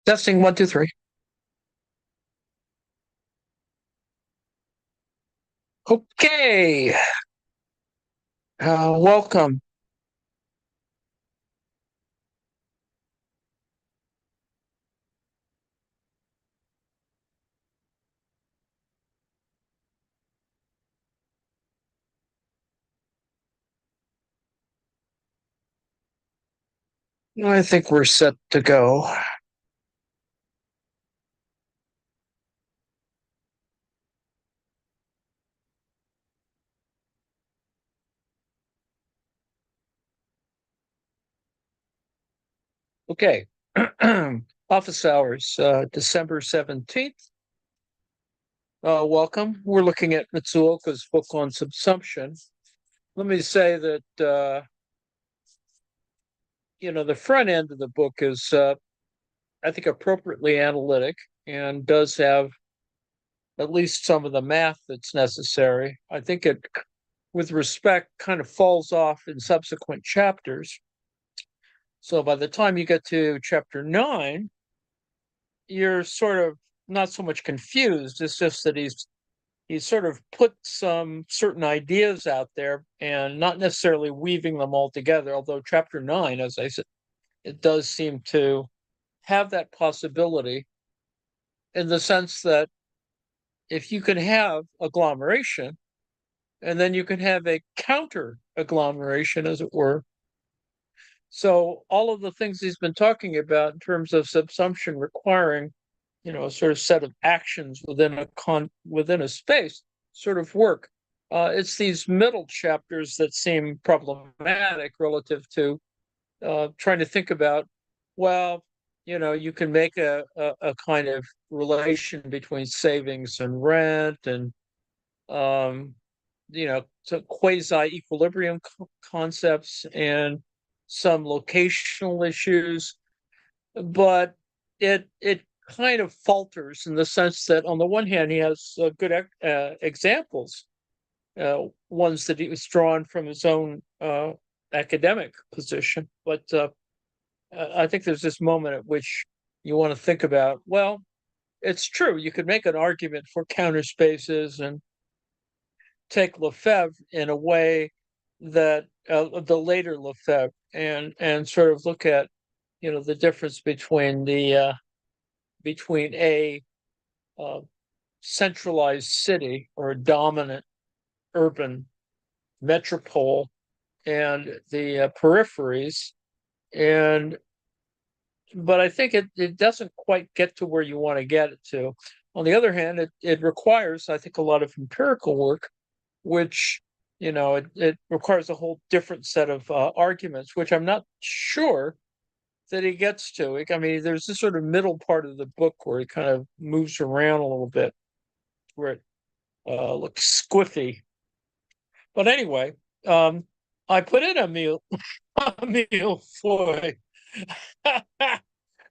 Testing one, two, three. Okay. Welcome. I think we're set to go. Okay. Office hours, December 17th. Welcome. We're looking at Mizuoka's book on subsumption. Let me say that, the front end of the book is, I think, appropriately analytic and does have at least some of the math that's necessary. I think it, with respect, kind of falls off in subsequent chapters. So by the time you get to chapter 9, you're sort of not so much confused. It's just that he's sort of put some certain ideas out there and not necessarily weaving them all together. Although chapter 9, as I said, it does seem to have that possibility in the sense that if you can have agglomeration and then you can have a counter agglomeration, as it were. So all of the things he's been talking about in terms of subsumption requiring, a sort of set of actions within a space sort of work. It's these middle chapters that seem problematic relative to trying to think about, well, you can make a kind of relation between savings and rent and um, so quasi-equilibrium concepts and some locational issues, but it kind of falters in the sense that on the one hand he has good examples, ones that he was drawn from his own academic position, but I think there's this moment at which you want to think about, well, it's true, you could make an argument for counter spaces and take Lefebvre in a way that the later Lefebvre and sort of look at the difference between between a uh, centralized city or a dominant urban metropole and the peripheries, and but I think it doesn't quite get to where you want to get it to. On the other hand, it requires, I think, a lot of empirical work, which it requires a whole different set of arguments, which I'm not sure that he gets to. I mean, there's this sort of middle part of the book where he kind of moves around a little bit, where it looks squiffy. But anyway, I put in a meal, a meal foy,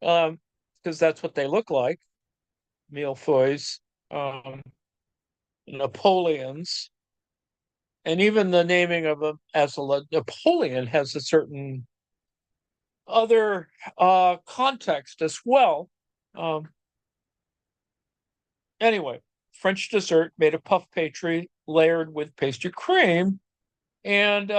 because that's what they look like, mille-feuilles, Napoleons, and even the naming of them as a Napoleon has a certain other context as well. Um, anyway, French dessert made of puff pastry layered with pastry cream, and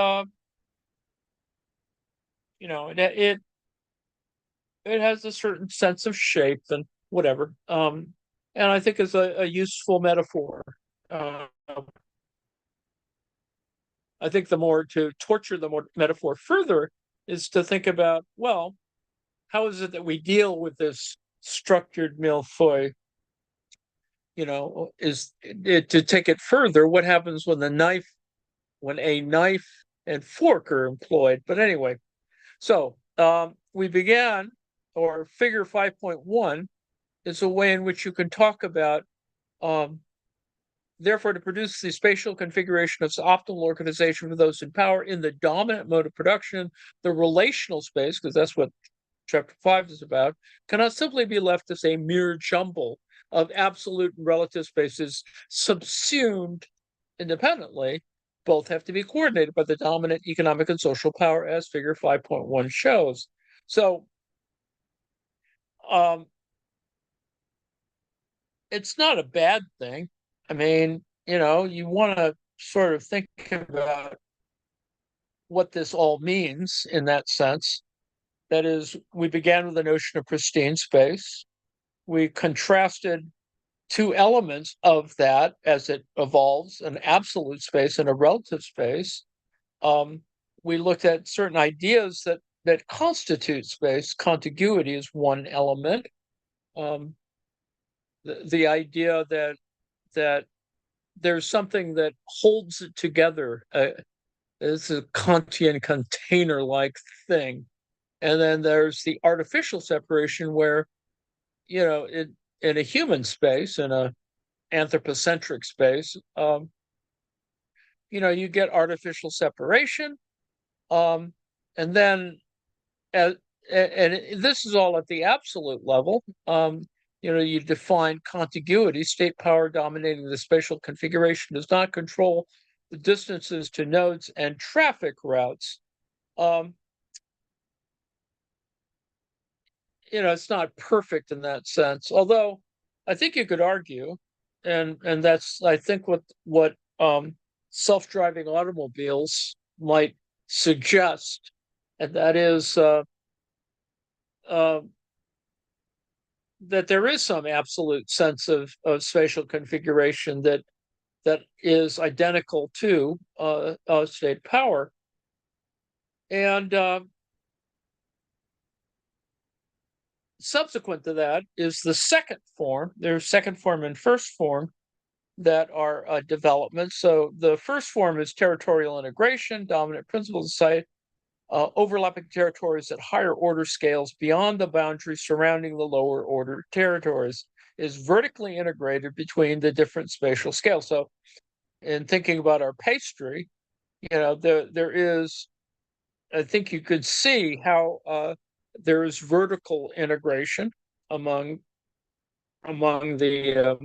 it has a certain sense of shape and whatever. And I think is a useful metaphor. Uh, I think the more to torture the more metaphor further is to think about, well, how is it that we deal with this structured millefeuille? Is it to take it further? What happens when a knife and fork are employed? But anyway, so we began, or figure 5.1 is a way in which you can talk about, therefore, to produce the spatial configuration of optimal organization for those in power in the dominant mode of production, the relational space, because that's what chapter 5 is about, cannot simply be left as a mere jumble of absolute and relative spaces subsumed independently. Both have to be coordinated by the dominant economic and social power, as figure 5.1 shows. So it's not a bad thing. I mean, you want to sort of think about what this all means in that sense. That is, we began with the notion of pristine space. We contrasted two elements of that as it evolves, an absolute space and a relative space. Um, we looked at certain ideas that constitute space. Contiguity is one element. Um, the idea that there's something that holds it together. It's a Kantian container-like thing. And then there's the artificial separation where, in a human space, in a anthropocentric space, you get artificial separation. Um, and then, as, and this is all at the absolute level. You define contiguity. State power dominating the spatial configuration does not control the distances to nodes and traffic routes. Um, it's not perfect in that sense. Although I think you could argue, and that's I think what self-driving automobiles might suggest, and that is uh, that there is some absolute sense of spatial configuration that is identical to state power, and subsequent to that is the second form. There's second form and first form that are developments. So the first form is territorial integration, dominant principles of site, overlapping territories at higher order scales beyond the boundaries surrounding the lower order territories, is vertically integrated between the different spatial scales. So in thinking about our pastry, there is, I think you could see how there is vertical integration among the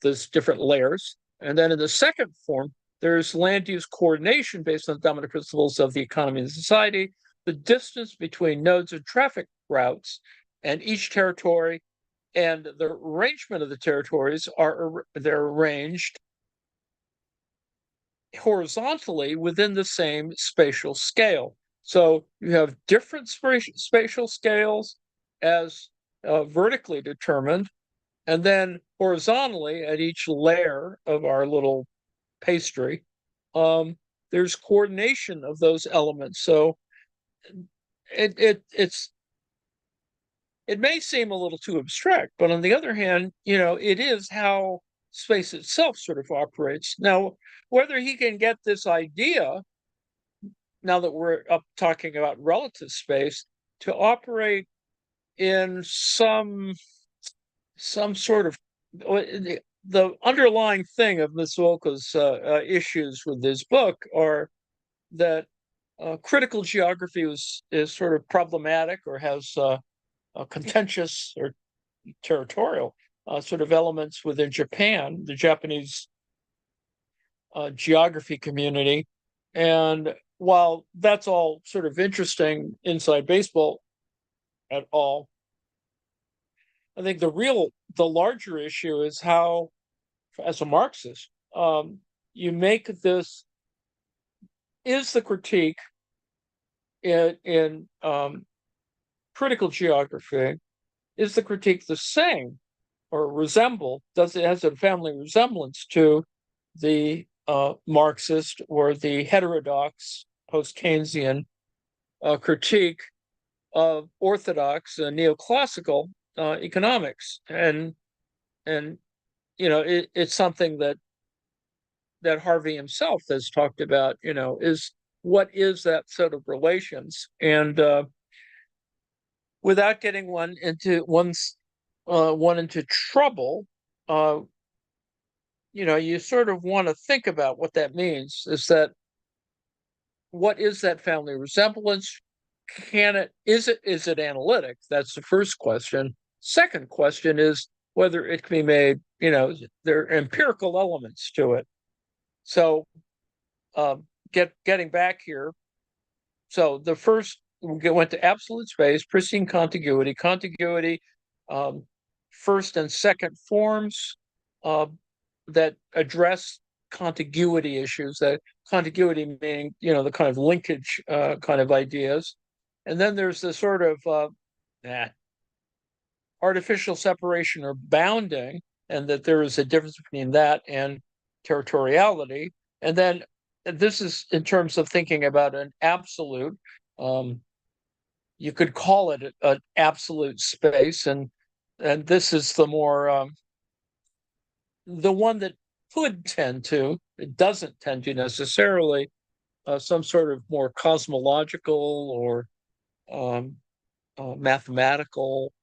those different layers. And then in the second form, there's land use coordination based on the dominant principles of the economy and society, the distance between nodes and traffic routes, and each territory and the arrangement of the territories they're arranged horizontally within the same spatial scale. So you have different spatial scales as vertically determined, and then horizontally at each layer of our little pastry, there's coordination of those elements. So it may seem a little too abstract, but on the other hand, it is how space itself sort of operates. Now, whether he can get this idea, now that we're up talking about relative space, to operate in some sort of the underlying thing of Mizuoka's issues with this book are that critical geography is sort of problematic or has contentious or territorial sort of elements within Japan, the Japanese geography community. And while that's all sort of interesting inside baseball at all, I think the larger issue is how, as a Marxist, you make this, is the critique in critical geography, is the critique the same or has a family resemblance to the Marxist or the heterodox post-Keynesian critique of orthodox neoclassical economics, and it's something that Harvey himself has talked about. Is what is that set of relations, and without getting one into trouble, you sort of want to think about what that means. What is that family resemblance? Is it analytic? That's the first question. Second question is whether it can be made, there are empirical elements to it. So getting back here, so the first we went to absolute space, pristine contiguity. Contiguity first and second forms uh, that address contiguity issues. That contiguity meaning, the kind of linkage kind of ideas. And then there's the sort of artificial separation or bounding, and that there is a difference between that and territoriality. And then this is in terms of thinking about an absolute. You could call it an absolute space, and this is the one that could tend to. It doesn't tend to necessarily some sort of more cosmological or mathematical,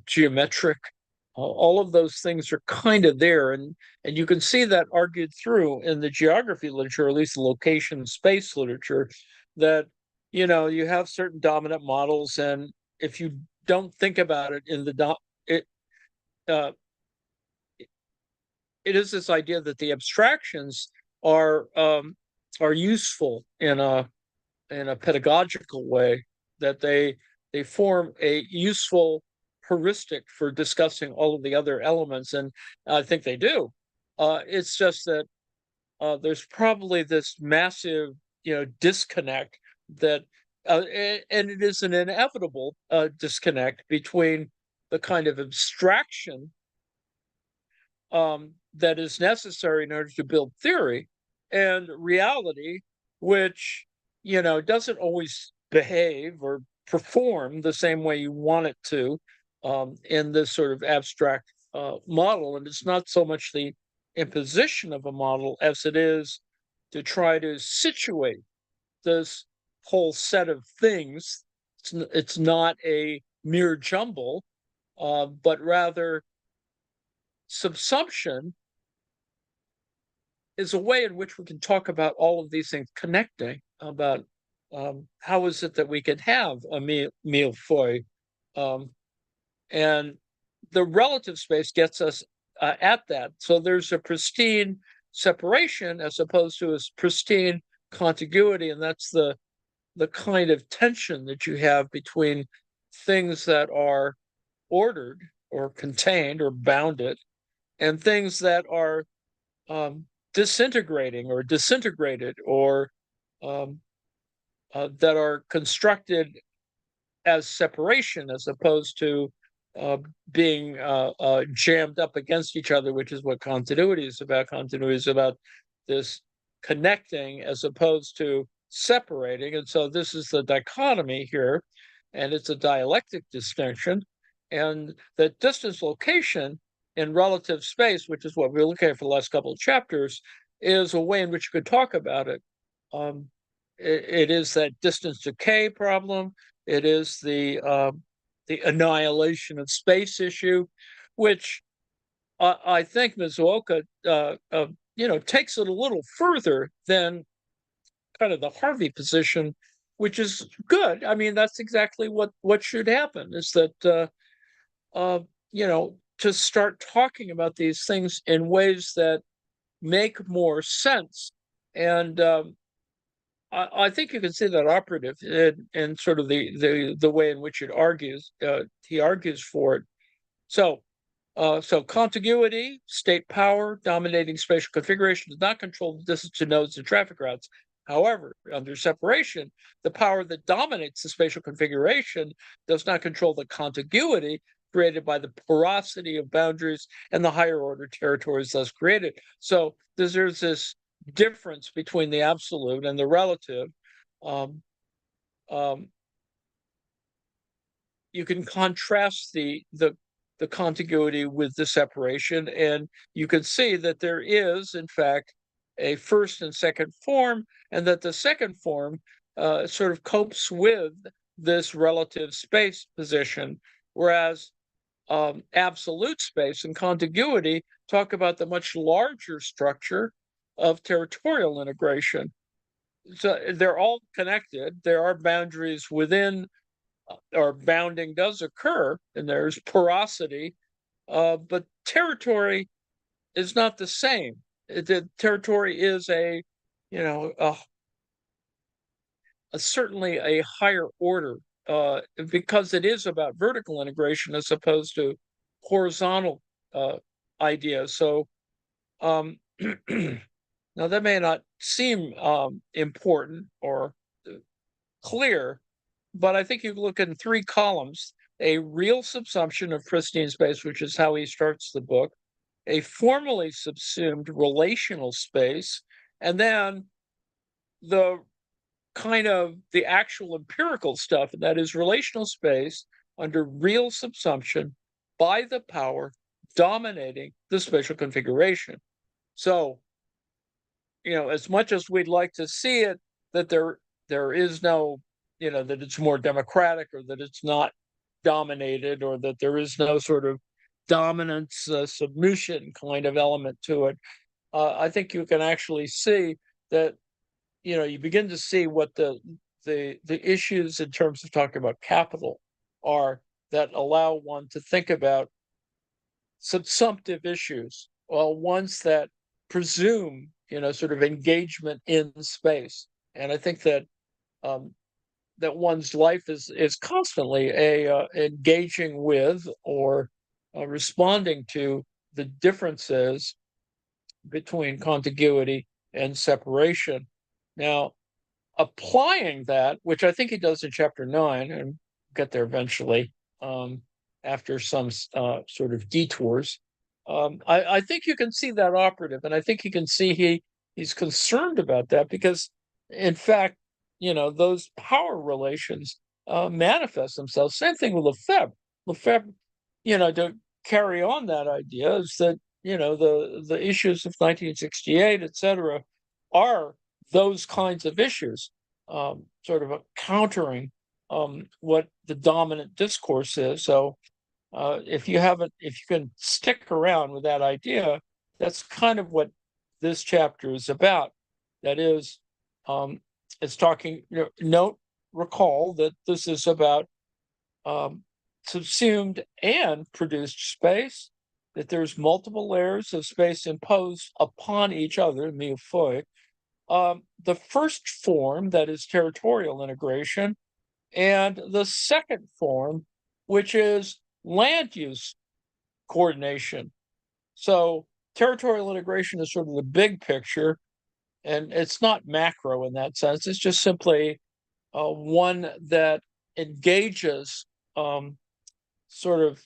geometric. All of those things are kind of there, and you can see that argued through in the geography literature, or at least the location space literature, that you have certain dominant models, and if you don't think about it in it uh, it is this idea that the abstractions are um, are useful in a pedagogical way, that they form a useful heuristic for discussing all of the other elements, and I think they do. It's just that there's probably this massive, disconnect that, and it is an inevitable disconnect between the kind of abstraction that is necessary in order to build theory and reality, which doesn't always behave or perform the same way you want it to in this sort of abstract model. And it's not so much the imposition of a model as it is to try to situate this whole set of things. It's not a mere jumble, but rather subsumption is a way in which we can talk about all of these things connecting, about how is it that we could have a millefeuille, um, and the relative space gets us at that. So there's a pristine separation as opposed to a pristine contiguity, and that's the kind of tension that you have between things that are ordered or contained or bounded and things that are disintegrating or disintegrated, or um, that are constructed as separation as opposed to uh, being jammed up against each other, which is what continuity is about. Continuity is about this connecting as opposed to separating. And so this is the dichotomy here, and it's a dialectic distinction. And the distance location in relative space, which is what we're looking at for the last couple of chapters, is a way in which you could talk about it. It is that distance decay problem. It is the annihilation of space issue, which I think Mizuoka takes it a little further than kind of the Harvey position, which is good. I mean, that's exactly what should happen. Is that to start talking about these things in ways that make more sense. And I think you can see that operative in sort of the way in which it argues. He argues for it. So contiguity, state power, dominating spatial configuration does not control the distance to nodes and traffic routes. However, under separation, the power that dominates the spatial configuration does not control the contiguity created by the porosity of boundaries and the higher order territories thus created. So there's this difference between the absolute and the relative. Um, um, you can contrast the contiguity with the separation, and you can see that there is, in fact, a first and second form, and that the second form sort of copes with this relative space position, whereas absolute space and contiguity talk about the much larger structure of territorial integration. So they're all connected. There are boundaries within, or bounding does occur, and there's porosity, but territory is not the same. The territory is you know, a certainly a higher order because it is about vertical integration as opposed to horizontal ideas. So um, now that may not seem important or clear, but I think you look in three columns: a real subsumption of pristine space, which is how he starts the book, a formally subsumed relational space, and then the kind of the actual empirical stuff, and that is relational space under real subsumption by the power dominating the spatial configuration. So, as much as we'd like to see it, that there is no, that it's more democratic, or that it's not dominated, or that there is no sort of dominance submission kind of element to it, I think you can actually see that, you begin to see what the issues in terms of talking about capital are, that allow one to think about subsumptive issues, well, ones that presume, sort of engagement in space. And I think that that one's life is constantly engaging with, or responding to, the differences between contiguity and separation. Now, applying that, which I think he does in chapter 9, and get there eventually, after some sort of detours, I think you can see that operative, and I think you can see he's concerned about that, because, in fact, those power relations manifest themselves. Same thing with Lefebvre. Lefebvre, to carry on that idea, is that, the issues of 1968, etc., are those kinds of issues, sort of countering what the dominant discourse is. So if you can stick around with that idea, that's kind of what this chapter is about. That is, it's talking. Recall that this is about subsumed and produced space. That there's multiple layers of space imposed upon each other, millefeuille. The first form, that is territorial integration, and the second form, which is land use coordination. So territorial integration is sort of the big picture, and it's not macro in that sense. It's just simply one that engages sort of,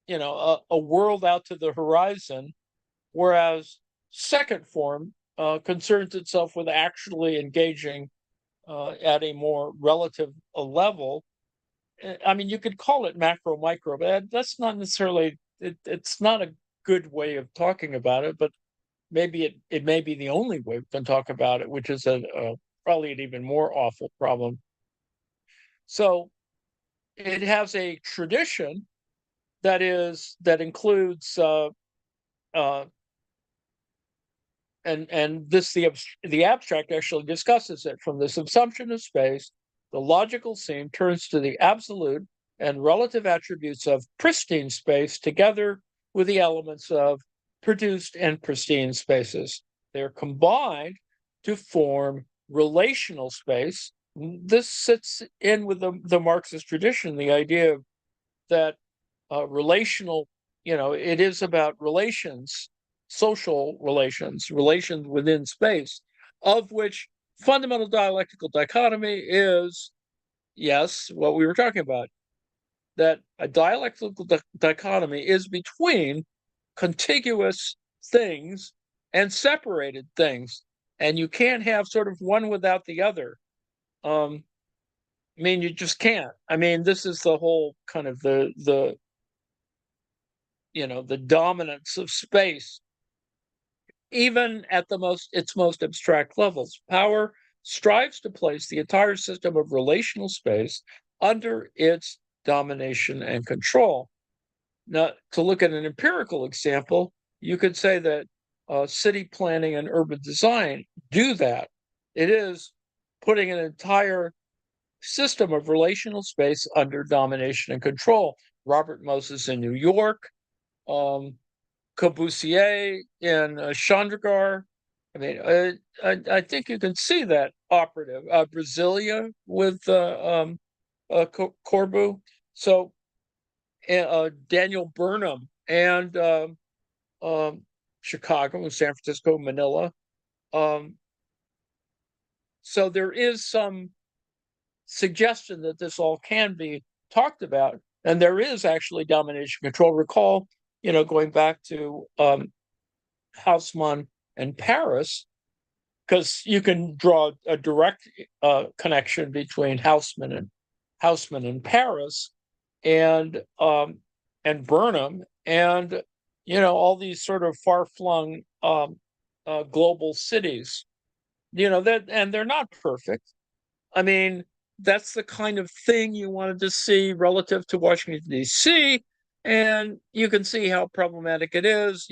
a world out to the horizon, whereas second form concerns itself with actually engaging at a more relative level. I mean, you could call it macro micro, but that's not necessarily, it's not a good way of talking about it, but maybe it may be the only way we can talk about it, which is probably an even more awful problem. So it has a tradition that includes and this the abstract actually discusses it. From the subsumption of space, the logical scene turns to the absolute and relative attributes of pristine space together with the elements of produced and pristine spaces. They're combined to form relational space. This sits in with the Marxist tradition, the idea that relational, it is about relations, social relations within space, of which fundamental dialectical dichotomy is, yes, what we were talking about, that a dialectical dichotomy is between contiguous things and separated things, and you can't have sort of one without the other. I mean, you just can't. I mean, this is the whole kind of the dominance of space, even at its most abstract levels. Power strives to place the entire system of relational space under its domination and control. Now, to look at an empirical example, you could say that city planning and urban design do that. It is putting an entire system of relational space under domination and control. Robert Moses in New York, Corbusier in Chandigarh, I mean, I think you can see that operative. Brasilia with Corbu. So Daniel Burnham and um, Chicago, San Francisco, Manila. Um, so there is some suggestion that this all can be talked about, and there is actually domination control. Recall, going back to Haussmann and Paris, because you can draw a direct connection between Haussmann and Paris, and Burnham, and all these sort of far flung global cities. And they're not perfect. I mean, that's the kind of thing you wanted to see relative to Washington, D.C. And you can see how problematic it is.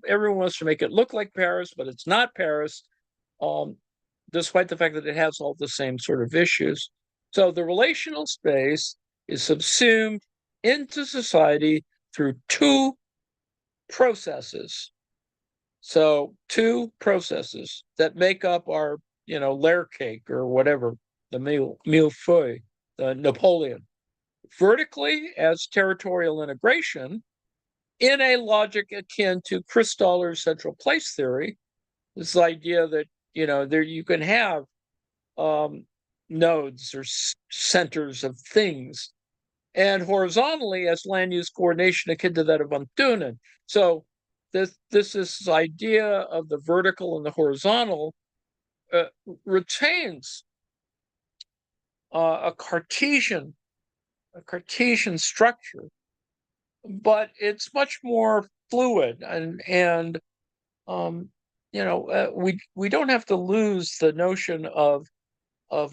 Everyone wants to make it look like Paris, but it's not Paris, um, despite the fact that it has all the same sort of issues. So the relational space is subsumed into society through two processes. So two processes that make up our, layer cake or whatever, the millefeuille, the Napoleon. Vertically as territorial integration in a logic akin to Christoller's central place theory, this idea that, there you can have nodes or centers of things, and horizontally as land use coordination akin to that of von Thunen. So this idea of the vertical and the horizontal retains a Cartesian structure, but it's much more fluid, and we don't have to lose the notion of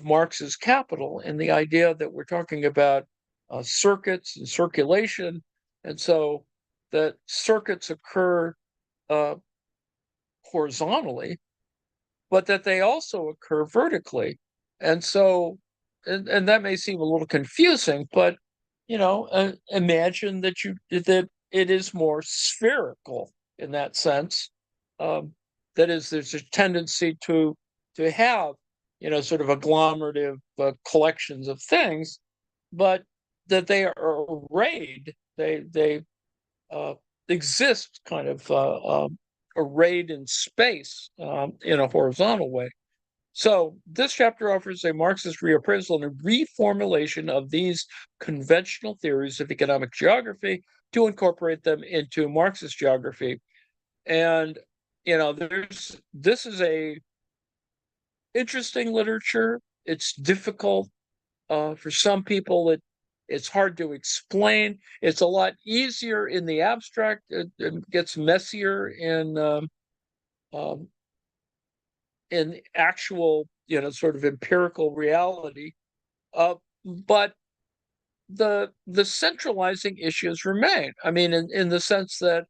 Marx's capital and the idea that we're talking about circuits and circulation, and so that circuits occur horizontally, but that they also occur vertically. And so, and that may seem a little confusing, but imagine that it is more spherical in that sense. That is, there's a tendency to have sort of agglomerative collections of things, but that they are arrayed. They exist kind of arrayed in space in a horizontal way. So this chapter offers a Marxist reappraisal and a reformulation of these conventional theories of economic geography to incorporate them into Marxist geography. And this is a interesting literature. It's difficult for some people. It's hard to explain. It's a lot easier in the abstract. It gets messier um, in actual, sort of empirical reality. But the centralizing issues remain. I mean, in the sense that,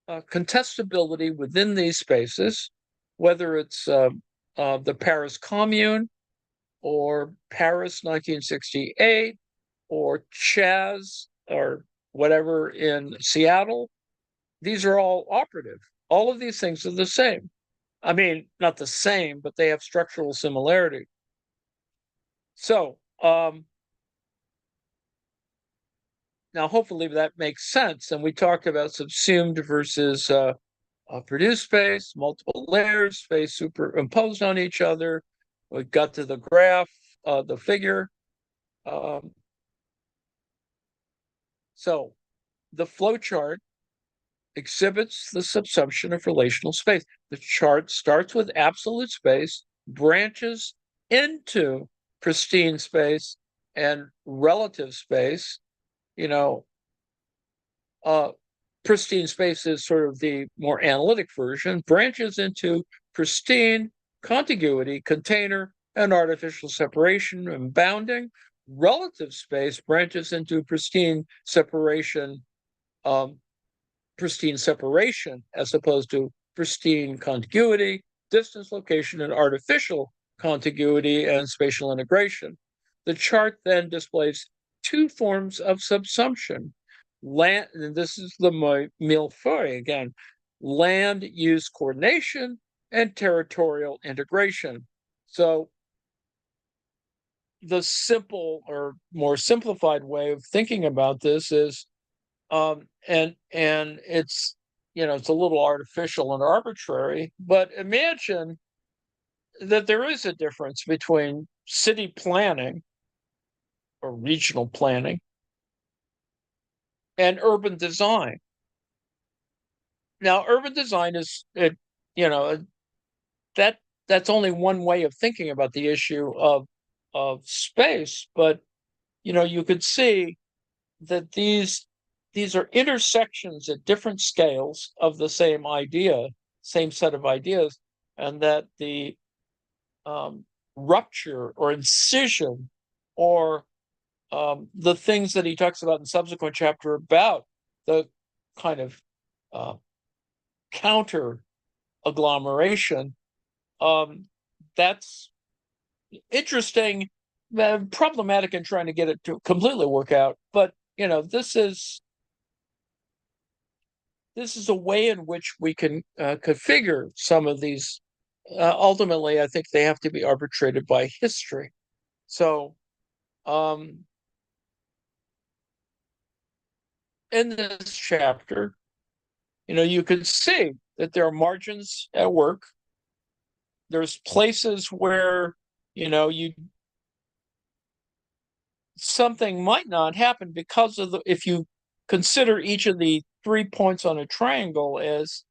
contestability within these spaces, whether it's the Paris Commune or Paris 1968 or Chaz or whatever in Seattle, these are all operative. All of these things are the same. I mean, not the same, but they have structural similarity. So now hopefully that makes sense. And we talked about subsumed versus produced space, multiple layers, space superimposed on each other. We got to the graph, the figure. So the flow chart exhibits the subsumption of relational space. The chart starts with absolute space, branches into pristine space and relative space. Pristine space is sort of the more analytic version, branches into pristine, contiguity, container, and artificial separation and bounding. Relative space branches into pristine separation as opposed to pristine contiguity, distance, location, and artificial contiguity and spatial integration. The chart then displays two forms of subsumption. land, and this is the millefeuille again, land use coordination and territorial integration. So the simple or more simplified way of thinking about this is, and it's, it's a little artificial and arbitrary, but imagine that there is a difference between city planning or regional planning and urban design. Now, urban design is it, you know, that that's only one way of thinking about the issue of space, but you could see that these are intersections at different scales of the same idea, same set of ideas, and that the rupture or incision or the things that he talks about in subsequent chapter about the kind of uh, counter agglomeration, that's interesting, problematic in trying to get it to completely work out. But this is a way in which we can configure some of these. Ultimately, I think they have to be arbitrated by history. So, in this chapter, you can see that there are margins at work. There's places where, you something might not happen because of if you consider each of the 3 points on a triangle as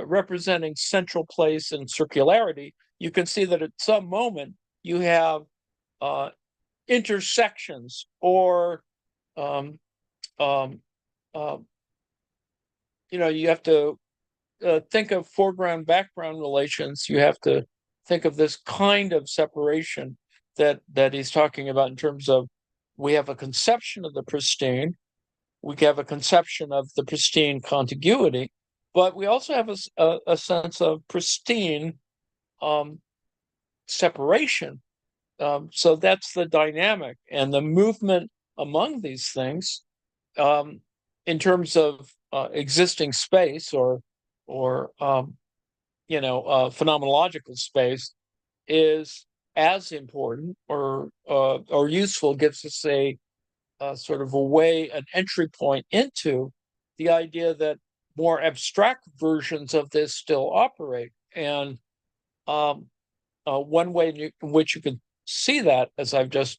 representing central place and circularity, you can see that at some moment you have intersections or um, um, uh, you have to think of foreground background relations. You have to think of this kind of separation that he's talking about in terms of, we have a conception of the pristine, we have a conception of the pristine contiguity, but we also have a sense of pristine separation. So that's the dynamic and the movement among these things, in terms of existing space or phenomenological space, is as important or useful, gives us a sort of a way, an entry point into the idea that more abstract versions of this still operate. And one way in which you can see that, as I've just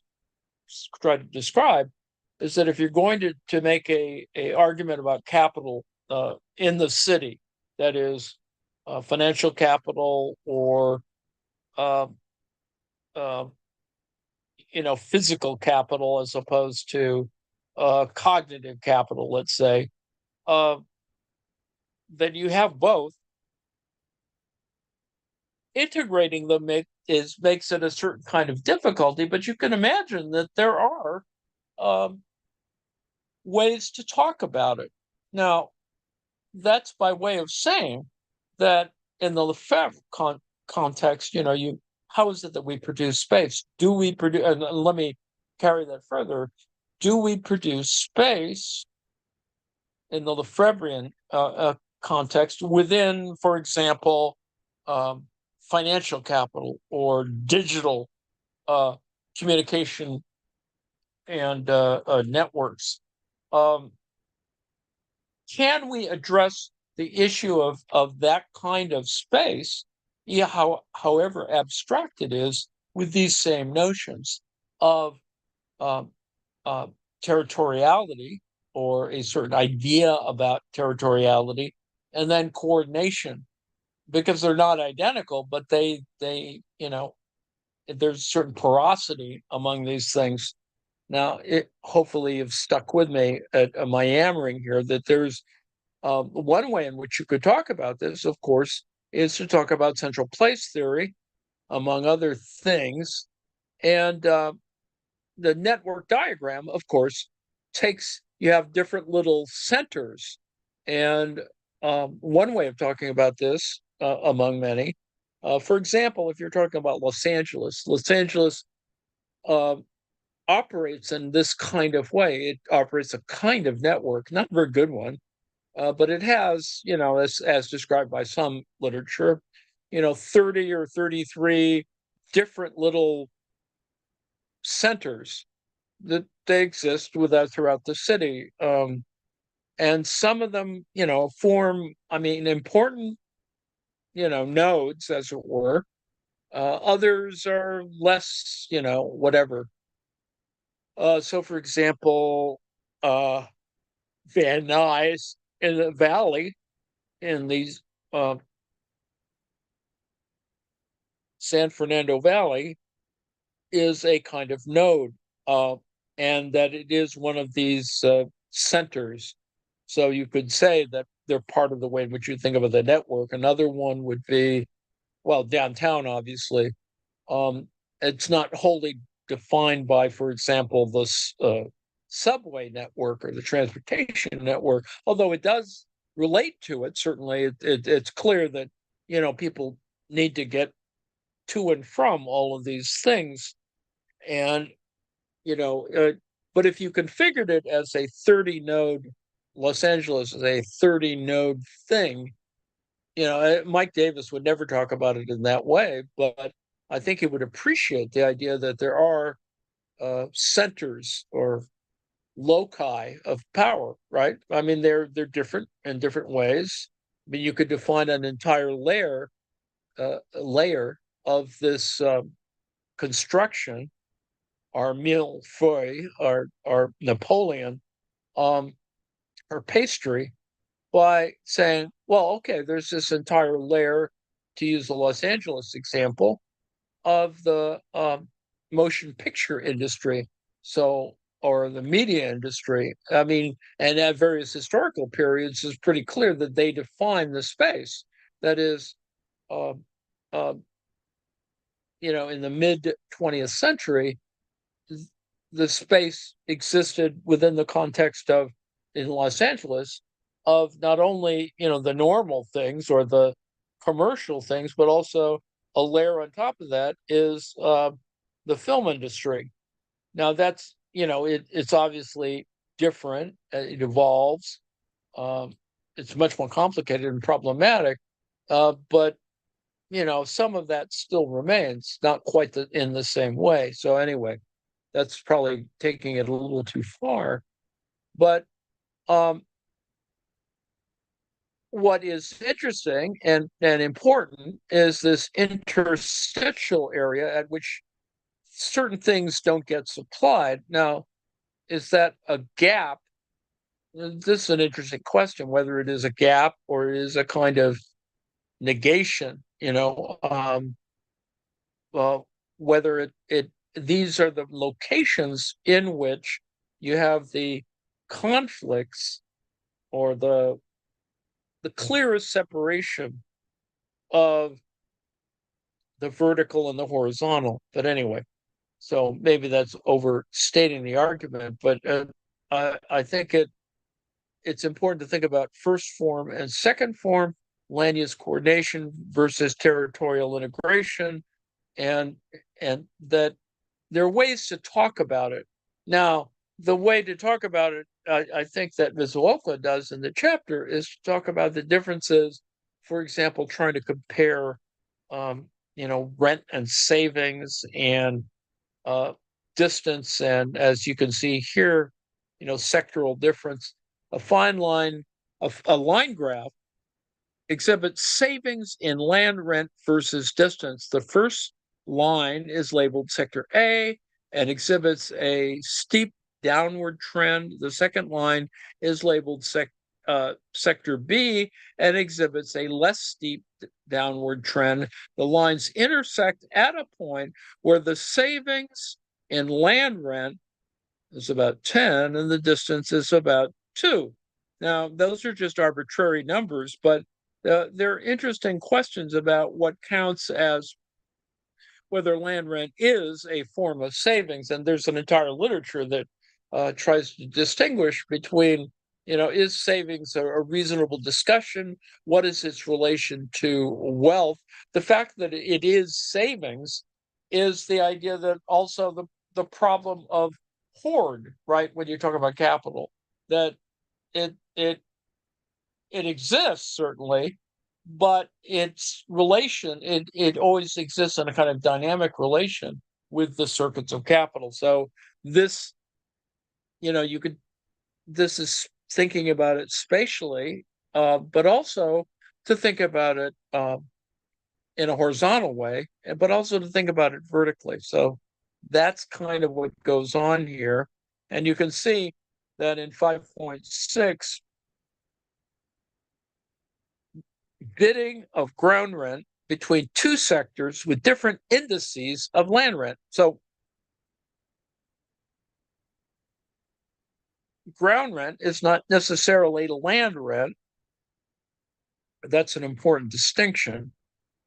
tried to describe, is that if you're going to make a argument about capital in the city, that is financial capital or uh, uh, physical capital as opposed to cognitive capital, let's say, uh, then you have both. Integrating them makes it a certain kind of difficulty, but you can imagine that there are um, ways to talk about it. Now, that's by way of saying that in the Lefebvre context, how is it that we produce space? Do we produce? And let me carry that further. Do we produce space in the Lefebvrean context within, for example, financial capital or digital communication and networks? Can we address the issue of that kind of space, however abstract it is, with these same notions of uh, uh, territoriality or a certain idea about territoriality, and then coordination, because they're not identical, but there's certain porosity among these things. Now, hopefully you've stuck with me at my yammering here, that there's one way in which you could talk about this, of course, is to talk about central place theory, among other things. And the network diagram, of course, you have different little centers. And one way of talking about this, among many, for example, if you're talking about Los Angeles, uh, operates in this kind of way. It operates a kind of network, not a very good one, but it has, as described by some literature, 30 or 33 different little centers that they exist throughout the city. And some of them, form, important, nodes, as it were. Others are less, whatever. So, for example, Van Nuys in the valley, in these San Fernando Valley, is a kind of node, and that it is one of these centers. So you could say that they're part of the way in which you think of the network. Another one would be, well, downtown, obviously. It's not wholly defined by, for example, the subway network or the transportation network, although it does relate to it. Certainly, it's clear that people need to get to and from all of these things, and but if you configured it as a 30 node, Los Angeles is a 30 node thing. Mike Davis would never talk about it in that way, but I think he would appreciate the idea that there are centers or loci of power, right? They're different in different ways. You could define an entire layer of this construction, our millefeuille, our Napoleon, or pastry, by saying, well, okay, there's this entire layer, to use the Los Angeles example, of the motion picture industry, or the media industry. And at various historical periods, it's pretty clear that they define the space. That is, uh, uh, in the mid 20th century, the space existed within the context of, in Los Angeles, of not only the normal things or the commercial things, but also a layer on top of that is the film industry. Now that's it's obviously different. It evolves. Um, it's much more complicated and problematic, but some of that still remains, not quite in the same way. So anyway, that's probably taking it a little too far. But um, what is interesting and important is this interstitial area at which certain things don't get supplied. Now, is that a gap? This is an interesting question, whether it is a gap or it is a kind of negation, well, whether it these are the locations in which you have the conflicts or the clearest separation of the vertical and the horizontal. But anyway, so maybe that's overstating the argument, but I think it's important to think about first form and second form, land use coordination versus territorial integration, and that there are ways to talk about it. Now, the way to talk about it, I think that Mizuoka does in the chapter, is to talk about the differences. For example, trying to compare, rent and savings and distance, and as you can see here, sectoral difference. A fine line, a line graph exhibits savings in land rent versus distance. The first line is labeled sector A and exhibits a steep downward trend. The second line is labeled sector B and exhibits a less steep downward trend. The lines intersect at a point where the savings in land rent is about 10 and the distance is about 2. Now, those are just arbitrary numbers, but there are interesting questions about what counts as whether land rent is a form of savings. And there's an entire literature that tries to distinguish between, is savings a reasonable discussion? What is its relation to wealth? The fact that it is savings is the idea that also the problem of hoard, right? When you talk about capital, that it it it exists certainly, but its relation it always exists in a kind of dynamic relation with the circuits of capital. So this, you could this is thinking about it spatially, but also to think about it in a horizontal way, but also to think about it vertically. So that's kind of what goes on here. And you can see that in 5.6, bidding of ground rent between two sectors with different indices of land rent. So ground rent is not necessarily land rent. That's an important distinction.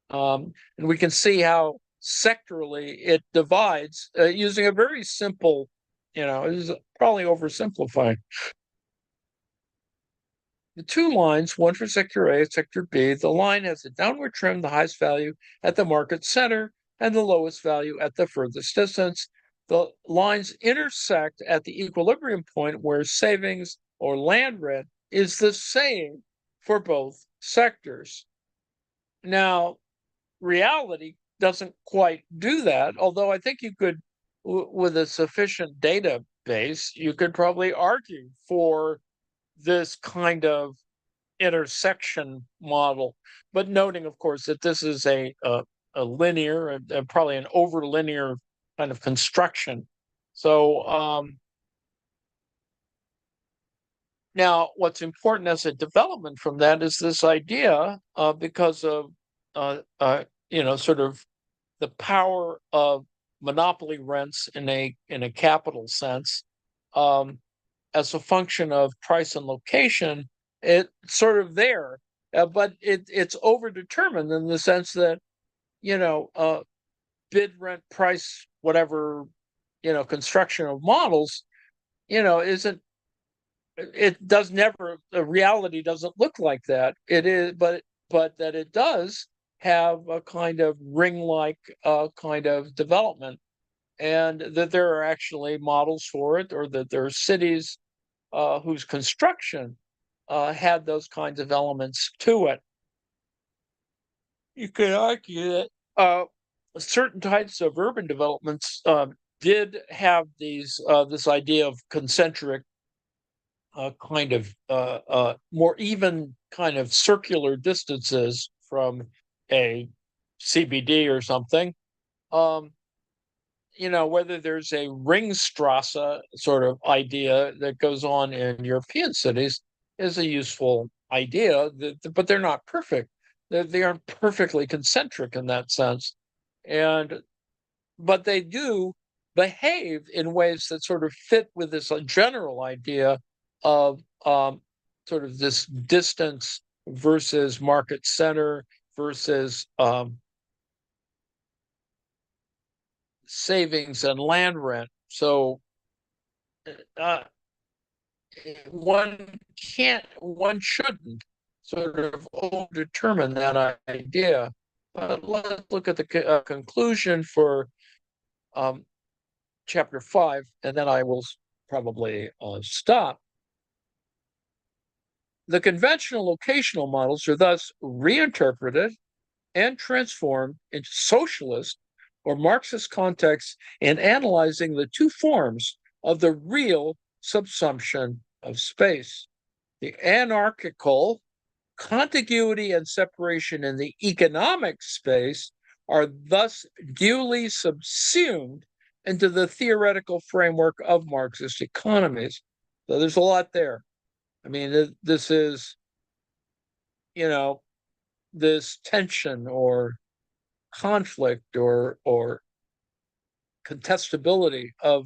And we can see how sectorally it divides using a very simple, it is probably oversimplifying. The two lines, one for sector A, sector B, the line has a downward trend, the highest value at the market center and the lowest value at the furthest distance. The lines intersect at the equilibrium point where savings or land rent is the same for both sectors. Now, reality doesn't quite do that, although I think you could, with a sufficient database, you could probably argue for this kind of intersection model, but noting, of course, that this is a linear and probably an over linear kind of construction. So now what's important as a development from that is this idea, because of sort of the power of monopoly rents in a capital sense, as a function of price and location, it's sort of there, but it's overdetermined in the sense that bid rent price whatever construction of models isn't it does never the reality doesn't look like that. It is, but that it does have a kind of ring-like kind of development, and that there are actually models for it, or that there are cities whose construction had those kinds of elements to it. You could argue that certain types of urban developments did have this idea of concentric kind of more even kind of circular distances from a CBD or something. Whether there's a Ringstrasse sort of idea that goes on in European cities is a useful idea, but they're not perfect. They aren't perfectly concentric in that sense. But they do behave in ways that sort of fit with this general idea of sort of this distance versus market center versus savings and land rent. So one shouldn't sort of determine that idea. But let's look at the conclusion for chapter 5, and then I will probably stop. The conventional locational models are thus reinterpreted and transformed into socialist or Marxist contexts in analyzing the two forms of the real subsumption of space. The anarchical contiguity and separation in the economic space are thus duly subsumed into the theoretical framework of Marxist economies. So there's a lot there. I mean, this is, this tension or conflict or contestability of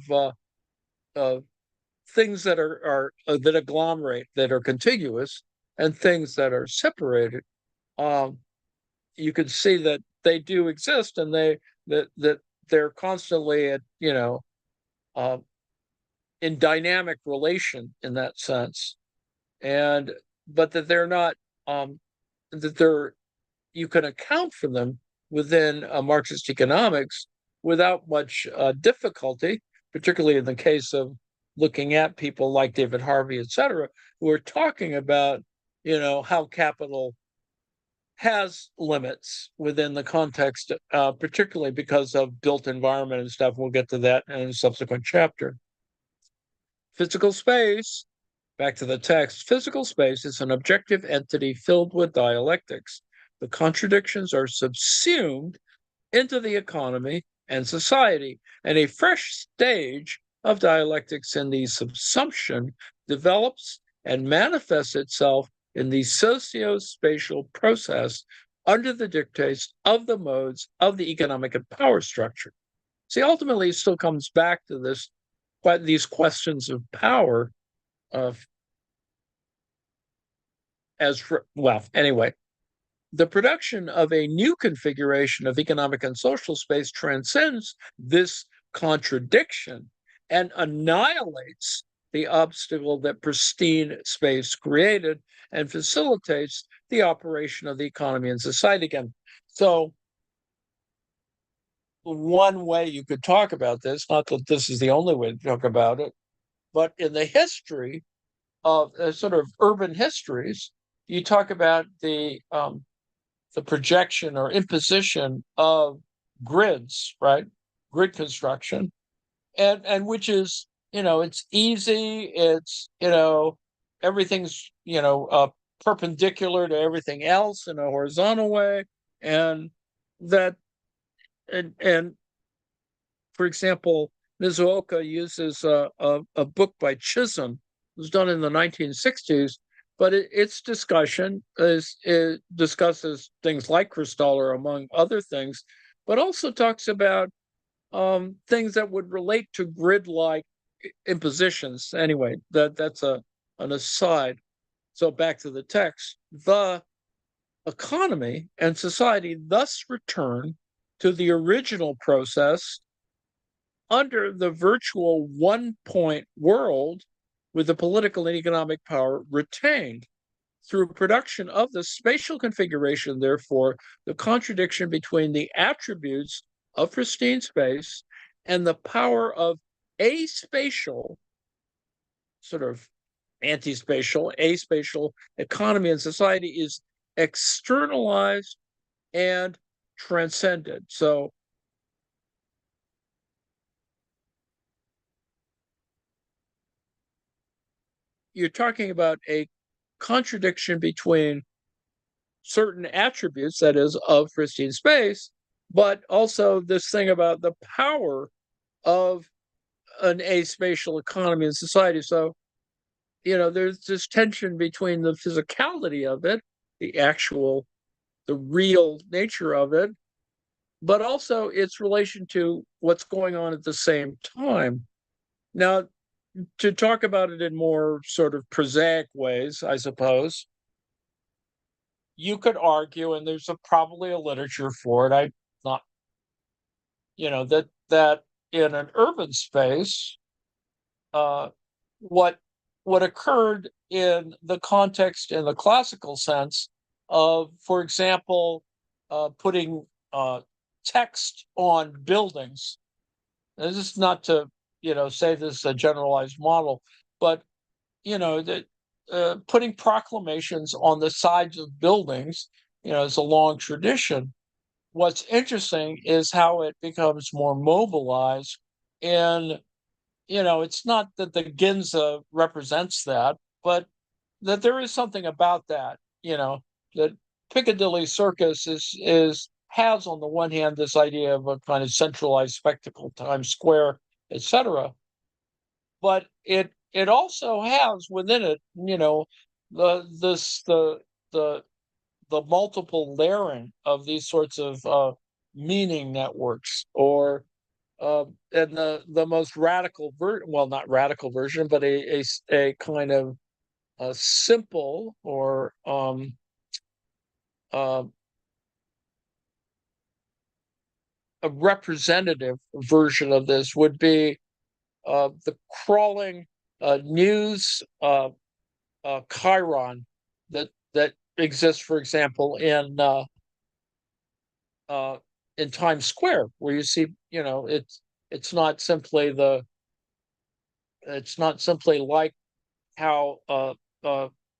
things that are that agglomerate, that are contiguous, and things that are separated. You can see that they do exist, and that they're constantly at in dynamic relation in that sense, and but that they're not that they're you can account for them within Marxist economics without much difficulty, particularly in the case of looking at people like David Harvey, et cetera, who are talking about, how capital has limits within the context, particularly because of built environment and stuff. We'll get to that in a subsequent chapter. Physical space, back to the text, physical space is an objective entity filled with dialectics. The contradictions are subsumed into the economy and society, and a fresh stage of dialectics in the subsumption develops and manifests itself in the socio-spatial process under the dictates of the modes of the economic and power structure. See, ultimately, it still comes back to these questions of power of anyway. The production of a new configuration of economic and social space transcends this contradiction and annihilates the obstacle that pristine space created and facilitates the operation of the economy and society again. So one way you could talk about this, not that this is the only way to talk about it, but in the history of sort of urban histories, you talk about the projection or imposition of grids, right? Grid construction, and which is, it's easy. It's, everything's, perpendicular to everything else in a horizontal way, and that, and for example, Mizuoka uses a book by Chisholm. It was done in the 1960s, but its discussion it discusses things like Cristallar, among other things, but also talks about things that would relate to grid-like impositions. Anyway, that's an aside. So back to the text. The economy and society thus return to the original process under the virtual one-point world, with the political and economic power retained. Through production of the spatial configuration, therefore, the contradiction between the attributes of pristine space and the power of aspatial, sort of anti-spatial, aspatial economy and society is externalized and transcended. So you're talking about a contradiction between certain attributes, that is, of pristine space, but also this thing about the power of an aspatial economy and society. So, there's this tension between the physicality of it, the real nature of it, but also its relation to what's going on at the same time. Now, to talk about it in more sort of prosaic ways, I suppose, you could argue, and there's probably a literature for it. I not, that in an urban space, uh, what occurred in the context, in the classical sense of, for example, putting text on buildings. And this is not to say this is a generalized model, but that putting proclamations on the sides of buildings, is a long tradition. What's interesting is how it becomes more mobilized. And, it's not that the Ginza represents that, but that there is something about that, that Piccadilly Circus has on the one hand this idea of a kind of centralized spectacle, Times Square, etc. But it also has within it, the the multiple layering of these sorts of meaning networks, or and the most radical not radical version, but a kind of a simple or uh, a representative version of this would be the crawling news chyron that exists, for example, in Times Square, where you see, it's not simply It's not simply like how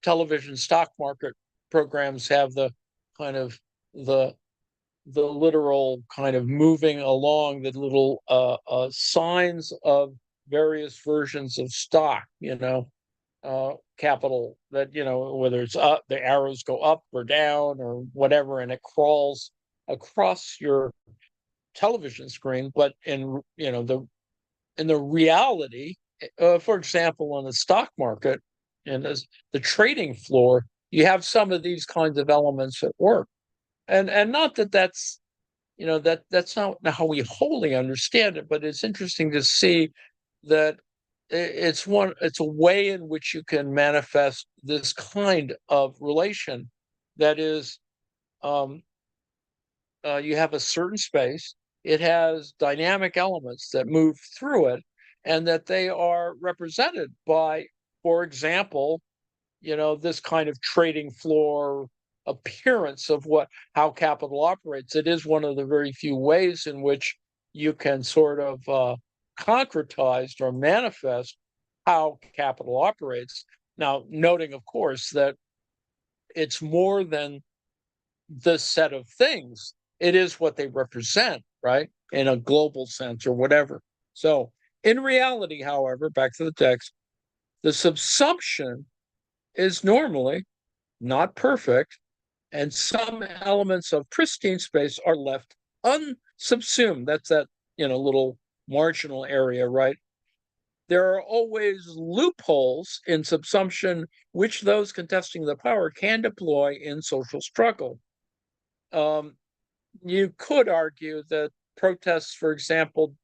television stock market programs have the kind of the the literal kind of moving along the little signs of various versions of stock, capital that, whether it's up, the arrows go up or down or whatever, and it crawls across your television screen. But in the reality, for example, on the stock market and the trading floor, you have some of these kinds of elements at work. And not that that's that's not how we wholly understand it, but it's interesting to see that it's a way in which you can manifest this kind of relation. That is, um, you have a certain space, it has dynamic elements that move through it, and that they are represented by, for example, this kind of trading floor appearance of how capital operates. It is one of the very few ways in which you can sort of concretize or manifest how capital operates. Now, noting, of course, that it's more than the set of things. It is what they represent, right? In a global sense or whatever. So, in reality, however, back to the text, the subsumption is normally not perfect, and some elements of pristine space are left unsubsumed. That's that, little marginal area, right? There are always loopholes in subsumption which those contesting the power can deploy in social struggle. You could argue that protests, for example,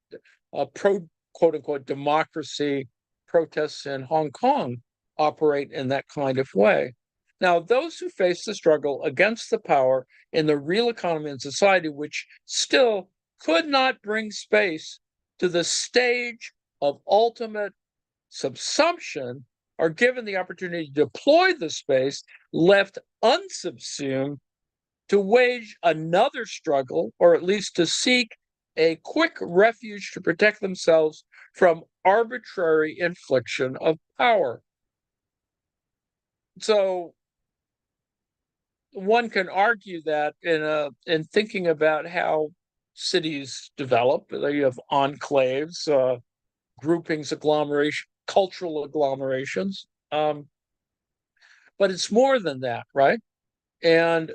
pro quote unquote democracy protests in Hong Kong operate in that kind of way. Now, those who face the struggle against the power in the real economy and society, which still could not bring space to the stage of ultimate subsumption, are given the opportunity to deploy the space left unsubsumed to wage another struggle, or at least to seek a quick refuge to protect themselves from arbitrary infliction of power. So one can argue that in thinking about how cities develop, you have enclaves, groupings, agglomeration, cultural agglomerations, but it's more than that, right? And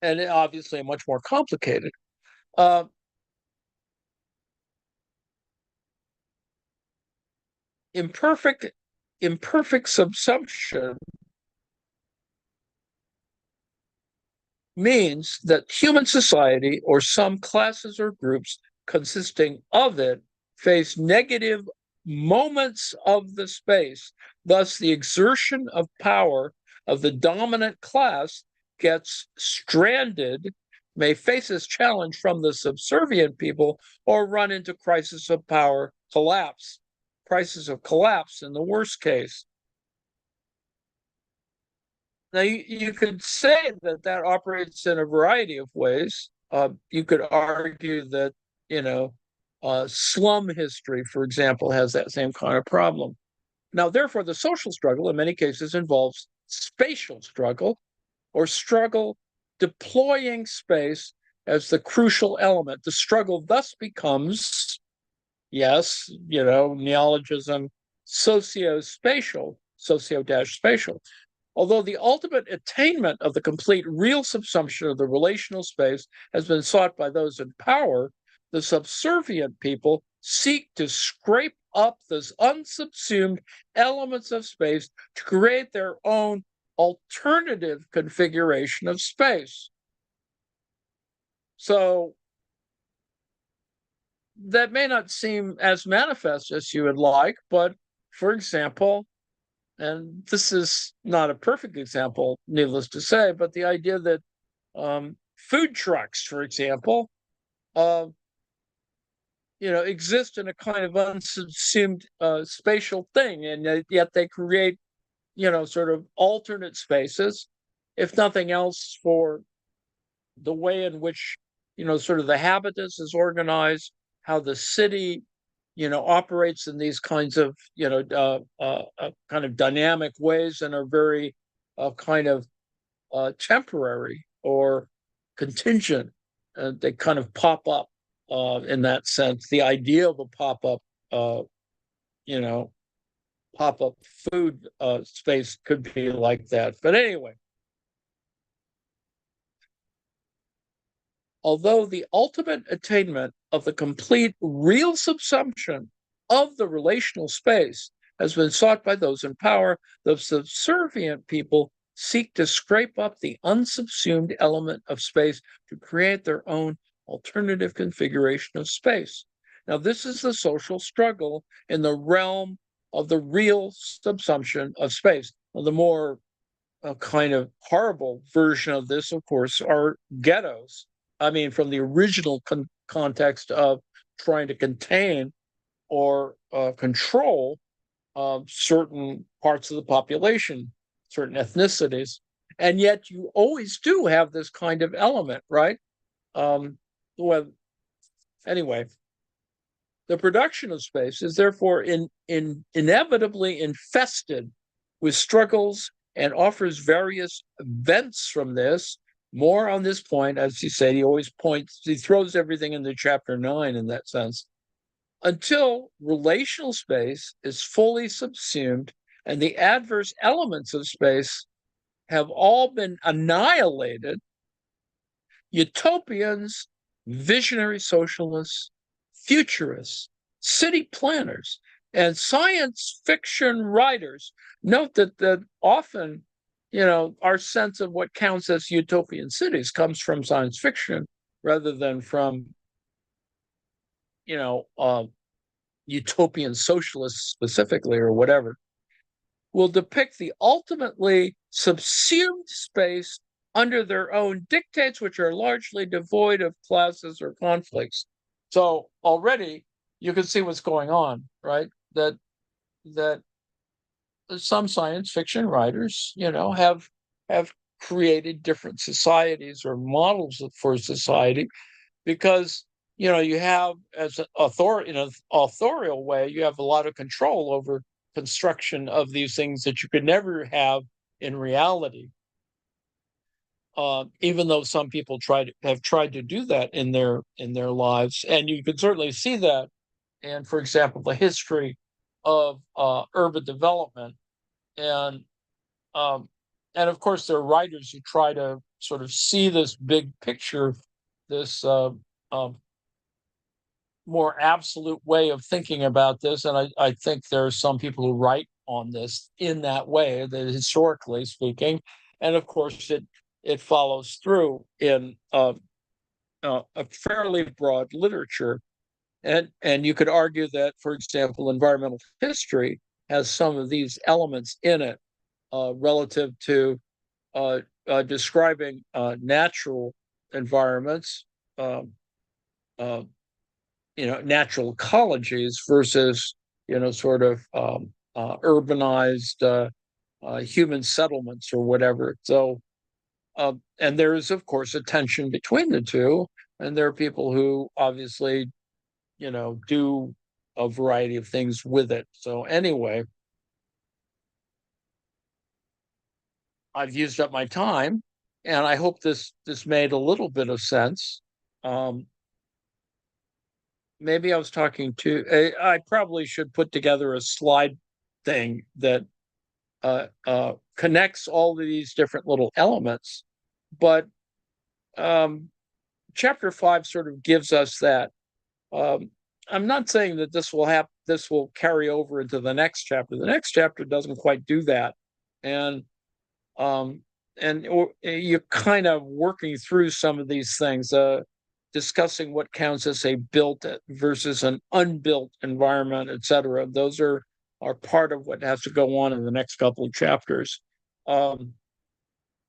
obviously much more complicated. Uh, imperfect subsumption means that human society, or some classes or groups consisting of it, face negative moments of the space. Thus, the exertion of power of the dominant class gets stranded, may face this challenge from the subservient people, or run into crisis of power collapse, crisis of collapse in the worst case. Now, you could say that operates in a variety of ways. You could argue that, slum history, for example, has that same kind of problem. Now, therefore, the social struggle in many cases involves spatial struggle, or struggle deploying space as the crucial element. The struggle thus becomes, yes, neologism, socio-spatial, socio-spatial. Although the ultimate attainment of the complete real subsumption of the relational space has been sought by those in power, the subservient people seek to scrape up those unsubsumed elements of space to create their own alternative configuration of space. So that may not seem as manifest as you would like, but for example, and this is not a perfect example, needless to say, but the idea that food trucks, for example, exist in a kind of unsubsumed spatial thing, and yet they create, sort of alternate spaces, if nothing else, for the way in which, sort of the habitus is organized, how the city, operates in these kinds of, kind of dynamic ways and are very kind of temporary or contingent. They kind of pop up in that sense. The idea of a uh, you know, pop up food space could be like that. But anyway, although the ultimate attainment of the complete real subsumption of the relational space has been sought by those in power, the subservient people seek to scrape up the unsubsumed element of space to create their own alternative configuration of space. Now, this is the social struggle in the realm of the real subsumption of space. Now, the more kind of horrible version of this, of course, are ghettos. I mean, from the original context of trying to contain or control certain parts of the population, certain ethnicities. And yet you always do have this kind of element, right? Well, anyway, the production of space is therefore inevitably infested with struggles and offers various vents from this. More on this point, as you said, he throws everything into chapter 9 in that sense, until relational space is fully subsumed and the adverse elements of space have all been annihilated. Utopians, visionary socialists, futurists, city planners, and science fiction writers note that often, our sense of what counts as utopian cities comes from science fiction rather than from, you know, uh, utopian socialists specifically or whatever, will depict the ultimately subsumed space under their own dictates, which are largely devoid of classes or conflicts. So already you can see what's going on, right? That some science fiction writers, have created different societies or models for society because you have as an in an authorial way, you have a lot of control over construction of these things that you could never have in reality. Even though some people have tried to do that in their lives, and you can certainly see that. And for example, the history of urban development, and um, and of course there are writers who try to sort of see this big picture, this um, more absolute way of thinking about this. And I think there are some people who write on this in that way, that historically speaking. And of course, it follows through in a fairly broad literature. And you could argue that, for example, environmental history has some of these elements in it relative to describing natural environments. Um, uh, natural ecologies versus, sort of urbanized human settlements or whatever. So, and there is, of course, a tension between the two. And there are people who obviously, do a variety of things with it. So, anyway, I've used up my time, and I hope this made a little bit of sense. Um, Maybe I was talking to. I probably should put together a slide thing that connects all of these different little elements. But um, chapter 5 sort of gives us that. Um, I'm not saying that this will have this will carry over into the next chapter. The next chapter doesn't quite do that, and um, you're kind of working through some of these things, discussing what counts as a built versus an unbuilt environment, et cetera. Those are part of what has to go on in the next couple of chapters. Um,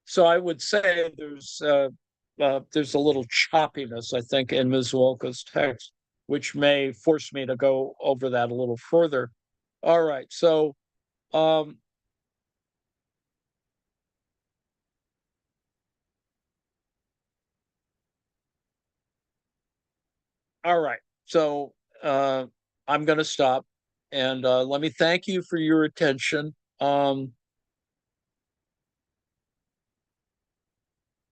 so I would say there's a little choppiness, I think, in Mizuoka's text, which may force me to go over that a little further. All right, so um, all right, so I'm going to stop and let me thank you for your attention.